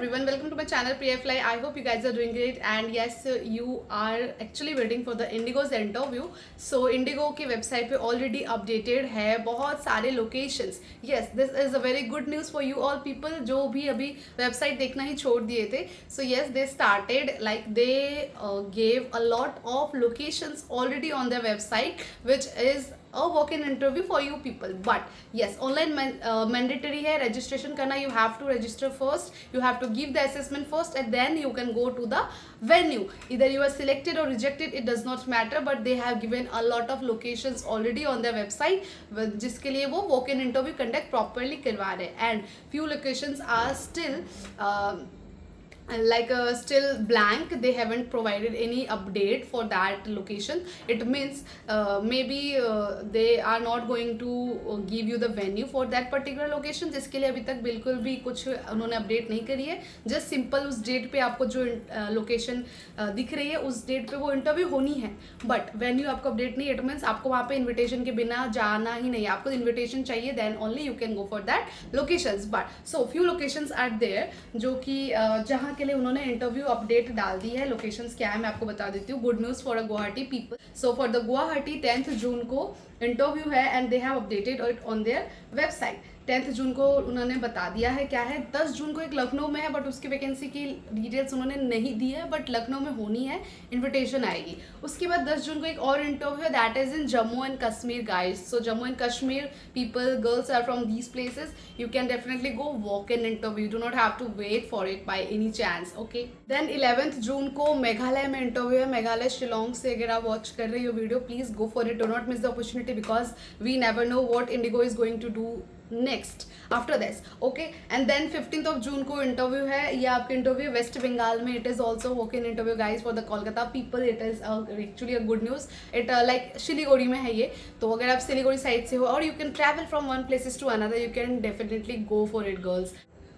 everyone, welcome to my channel PFly. I hope you guys are doing great and yes, you are actually waiting for the Indigo's interview. So Indigo की website पे already updated है बहुत सारे locations. Yes, this is a very good news for you all people जो भी अभी website देखना ही छोड़ दिए थे. So yes, they started like they gave a lot of locations already on their website, which is a walk-in interview for you people. But yes, online mandatory है registration करना. You have to register first, you have to give the assessment first, and then you can go to the venue. Either you are selected or rejected, it does not matter, but they have given a lot of locations already on their website जिसके लिए वो walk-in interview conduct properly करवा रहे हैं. And few locations are still still blank. They haven't provided any update for that location. It means maybe they are not going to give you the venue for that particular location, जिसके लिए अभी तक बिल्कुल भी कुछ उन्होंने update नहीं करी है. जस्ट सिंपल उस डेट पे आपको जो लोकेशन दिख रही है उस डेट पे वो इंटरव्यू होनी है, बट वेन्यू आपको अपडेट नहीं. इट मीन्स आपको वहाँ पे इन्विटेशन के बिना जाना ही नहीं, आपको इन्विटेशन चाहिए, then only you can go for that locations. But so few locations are there जो कि जहाँ के लिए उन्होंने इंटरव्यू अपडेट डाल दी है. लोकेशंस क्या है मैं आपको बता देती हूँ. Good news for a Guwahati people. So for the Guwahati 10th जून को इंटरव्यू है and they have updated it on their website. 10th जून को उन्होंने बता दिया है क्या है. 10 जून को एक लखनऊ में है, बट उसकी वैकेंसी की डिटेल्स उन्होंने नहीं दी है, बट लखनऊ में होनी है, इन्विटेशन आएगी. उसके बाद 10 जून को एक और इंटरव्यू है, that is in Jammu and Kashmir guys. So Jammu and Kashmir people, girls are from these places, you can definitely go walk in interview. Do not have to wait for it by any chance. Okay, then 11th June को मेघालय में interview है. मेघालय शिलोंग से अगर आप watch कर रही हो video, please go for it. Do not miss the opportunity because we never know what IndiGo is going to do next after this. Okay, and then 15th of June को interview है. ये आपके interview West Bengal में. It is also walk in interview guys for the Kolkata people. It is actually a good news. It like Siliguri में है ये. तो अगर आप सिलीगुड़ी साइड से हो और you can travel from one places to another, you can definitely go for it girls.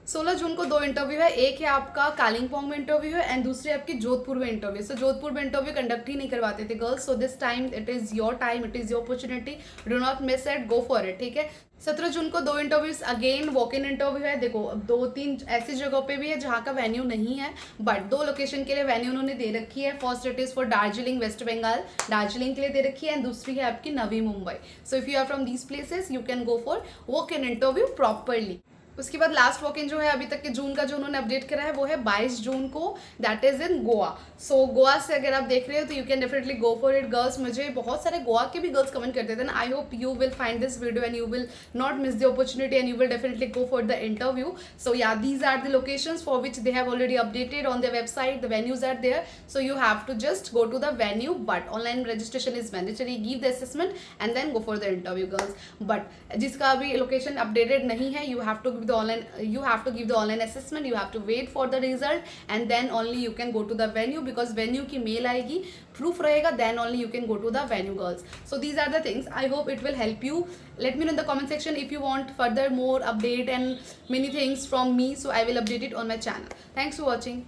16 June को 2 इंटरव्यू है. एक है आपका कालिंपोंग में इंटरव्यू है एंड दूसरी आपकी जोधपुर में इंटरव्यू. सो जोधपुर में इंटरव्यू कंडक्ट ही नहीं करवाते थे girls. So this time it is your time, it is your opportunity. Do not miss it, go for it. ठीक है. 17 जून को 2 interviews again walk in interview है. देखो 2-3 ऐसी जगहों पे भी है जहाँ का वेन्यू नहीं है, बट 2 लोकेशन के लिए वेन्यू उन्होंने दे रखी है. First it is for Darjeeling West Bengal, Darjeeling के लिए दे रखी है, एंड दूसरी है आपकी Navi Mumbai. So if you are from these places you can go for walk in interview properly. उसके बाद लास्ट वॉक इन जो है अभी तक के जून का जो उन्होंने अपडेट करा है वो है 22 जून को. That is in Goa. So Goa से अगर आप देख रहे हो तो you can definitely go for it girls. मुझे बहुत सारे गोवा के भी गर्ल्स कमेंट करते थे ना. I hope you will find this video and you will not miss the opportunity and you will definitely go for the interview. So yeah these are the locations for which they have already updated on their website. The venues are there, so you have to just go to the venue, but online registration is mandatory. Give the assessment and then go for the interview girls. But जिसका अभी location updated नहीं है, you have to give the online, you have to give the online assessment, you have to wait for the result, and then only you can go to the venue, because venue की mail आएगी, proof रहेगा, then only you can go to the venue girls. So these are the things. I hope it will help you. Let me know in the comment section if you want further more update and many things from me, so I will update it on my channel. Thanks for watching.